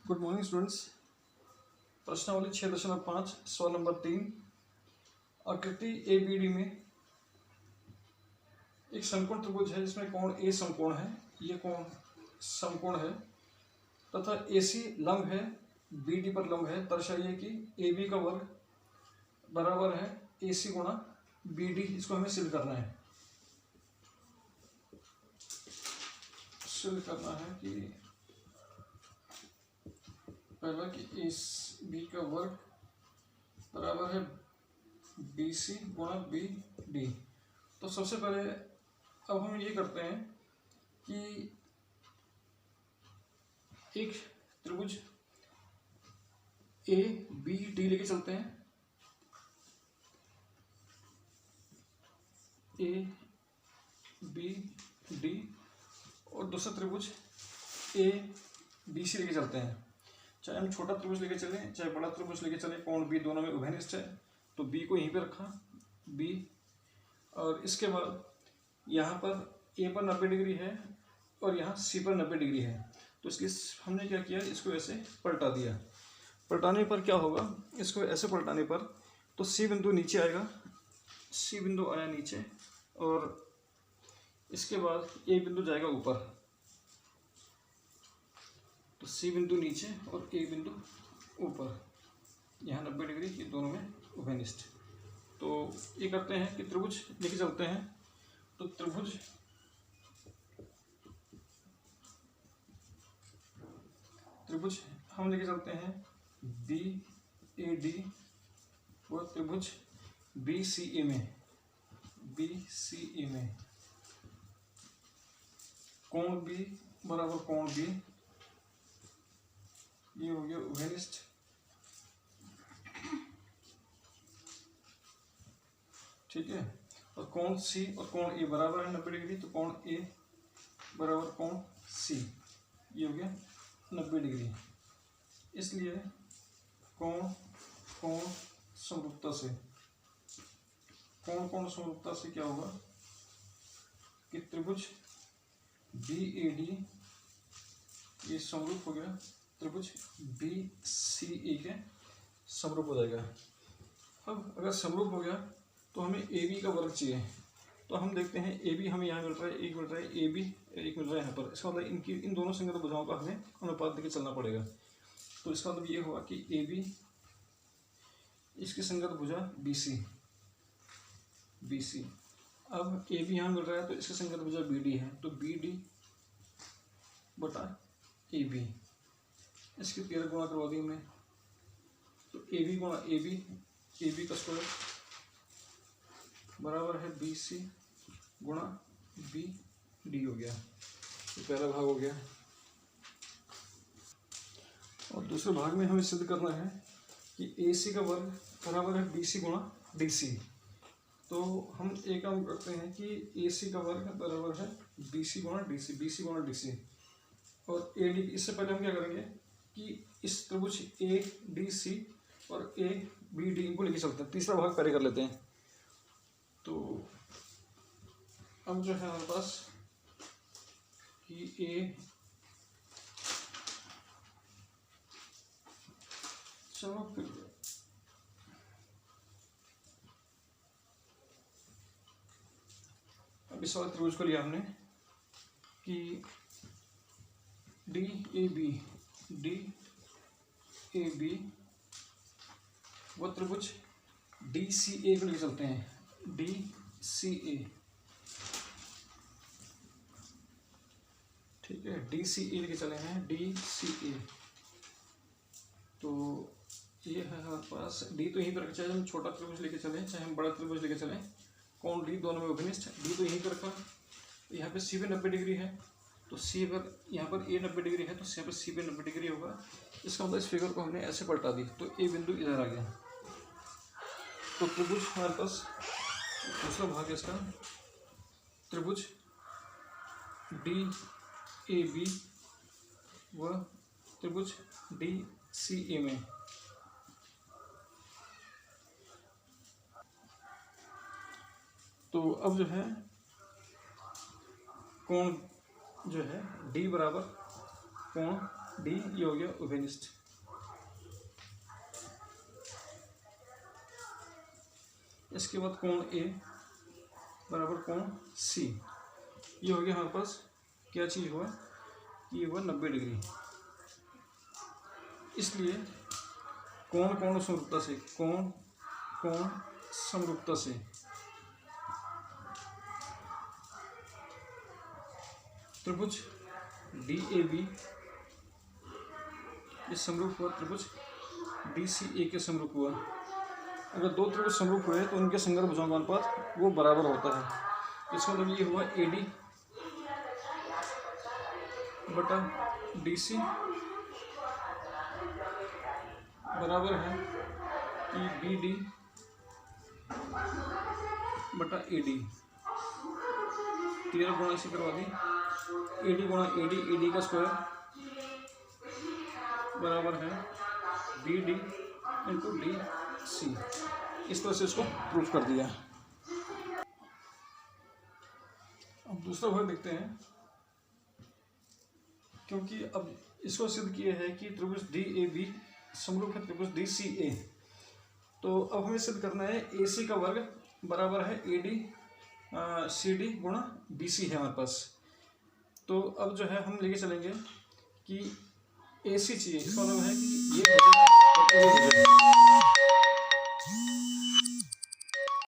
Good morning students. प्रश्नावली 6.5 सवाल number 3। आकृति ए बी डी में एक समकोण त्रिभुज है जिसमें कोण ए समकोण है, ये कोण समकोण है तथा ए सी लंब है, बी डी पर लंब है। दर्शाइए कि ए बी का वर्ग बराबर है ए सी गुणा बी डी। इसको हमें सिद्ध करना है। सिद्ध करना है कि पहला कि ए बी का वर्ग बराबर है बी सी गुणा बी डी। तो सबसे पहले अब हम ये करते हैं कि एक त्रिभुज ए बी डी लेके चलते हैं। ए बी डी और दूसरा त्रिभुज ए बी सी लेके चलते हैं। चाहे हम छोटा त्रिभुज लेके चलें चाहे बड़ा त्रिभुज लेके चलें, कोण बी दोनों में उभयनिष्ठ है, तो बी को यहीं पे रखा बी। और इसके बाद यहाँ पर ए पर 90 डिग्री है और यहाँ सी पर 90 डिग्री है, तो इसलिए हमने क्या किया, इसको ऐसे पलटा दिया। पलटाने पर क्या होगा, इसको ऐसे पलटाने पर तो सी बिंदु नीचे आएगा, सी बिंदु आया नीचे और इसके बाद ए बिंदु जाएगा ऊपर। तो सी बिंदु नीचे और ए बिंदु ऊपर, यहाँ 90 डिग्री, ये दोनों में उभयनिष्ठ। तो ये करते हैं कि त्रिभुज लेके चलते हैं। तो त्रिभुज हम लेके चलते हैं बी ए डी व त्रिभुज बी सी ए में कोण बी बराबर कोण बी, ये हो गया उभयनिष्ठ। ठीक है। और कोण सी और कोण ए बराबर है 90 डिग्री, तो कोण ए बराबर कोण सी, ये हो गया 90 डिग्री। इसलिए कोण समरूपता से समरूपता से क्या होगा कि त्रिभुज बी ए डी ये समरूप हो गया त्रिभुज बी सी ए के समरूप हो जाएगा। अब अगर समरूप हो गया तो हमें ए बी का वर्ग चाहिए। तो हम देखते हैं ए बी हमें यहाँ मिल रहा है, एक मिल रहा है ए बी, एक मिल रहा है यहाँ पर। इसका मतलब इन दोनों संगत भुजाओं का हमें अनुपात देकर चलना पड़ेगा। तो इसका मतलब ये हुआ कि ए बी इसकी संगत भुजा बी सी। अब ए बी यहाँ मिल रहा है तो इसकी संगत भुजा बी डी है, तो बी डी बटा ए बी, इसकी 13 गुणा करवा दी हमने। तो ए बी गुणा ए बी का स्क्वायर बराबर है बी सी गुणा बी डी हो गया। ये पहला भाग हो गया। और दूसरे भाग में हमें सिद्ध करना है कि ए सी का वर्ग बराबर है बी सी गुणा डी सी। तो हम एक काम करते हैं कि ए सी का वर्ग बराबर है बी सी गुणा डी सी। और ए डी, इससे पहले हम क्या करेंगे कि इस त्रिभुज ए डी सी और ए बी डी इनको लेके चलते हैं। तीसरा भाग पहले कर लेते हैं। तो अब जो है हमारे पास कि ए, चलो फिर अब इस वाले त्रिभुज को लिया हमने कि डी ए बी वो त्रिभुज डी सी ए को लेके चलते हैं, डी सी ए। ठीक है, डी सी ए लेके चले हैं, डी सी ए। तो ये है हमारे पास डी, तो यहीं पर रखा, चाहे हम छोटा त्रिभुज लेके चलें चाहे हम बड़ा त्रिभुज लेके चलें, कोण डी दोनों में उभयनिष्ठ। डी तो यहीं पर रखा, तो यहाँ पे सी पे 90 डिग्री है, तो सी पर यहाँ पर ए 90 डिग्री है, तो यहाँ पर सी पे 90 डिग्री होगा। इसका मतलब इस फिगर को हमने ऐसे पलटा दी, तो ए बिंदु इधर आ गया। तो त्रिभुज हमारे पास दूसरा भाग है इसका, त्रिभुज डी ए बी व त्रिभुज डी सी ए में तो अब जो है कोण जो है डी बराबर कोण डी, ये हो गया उभयनिष्ठ। इसके बाद कोण ए बराबर कोण सी, ये हो गया हमारे पास क्या चीज़ हुआ, ये हुआ 90 डिग्री। इसलिए कोण कोण समरूपता से, कोण कोण समरूपता से त्रिभुज डी ए बी ये समरूप हुआ त्रिभुज डी सी ए के समरूप हुआ। अगर दो त्रिभुज समरूप हुए तो उनके संगत भुजाओं का अनुपात वो बराबर होता है। इसका मतलब ये हुआ ए डी बटा डी सी बराबर है कि बी डी बटा ए डी। 13 गुणा इसे करवा दी, ए डी गुणा ए डी का स्क्वायर बराबर है B D into D C. इस तरह से इसको प्रूफ कर दिया। अब दूसरा भाग देखते हैं। क्योंकि अब इसको सिद्ध किया है कि त्रिभुज डी ए बी समरूप है त्रिभुज डी सी ए, तो अब हमें सिद्ध करना है ए सी का वर्ग बराबर है ए डी सी डी गुणा बी सी है हमारे पास। तो अब जो है हम लेके चलेंगे कि ए सी चाहिए, इसका मतलब है कि ये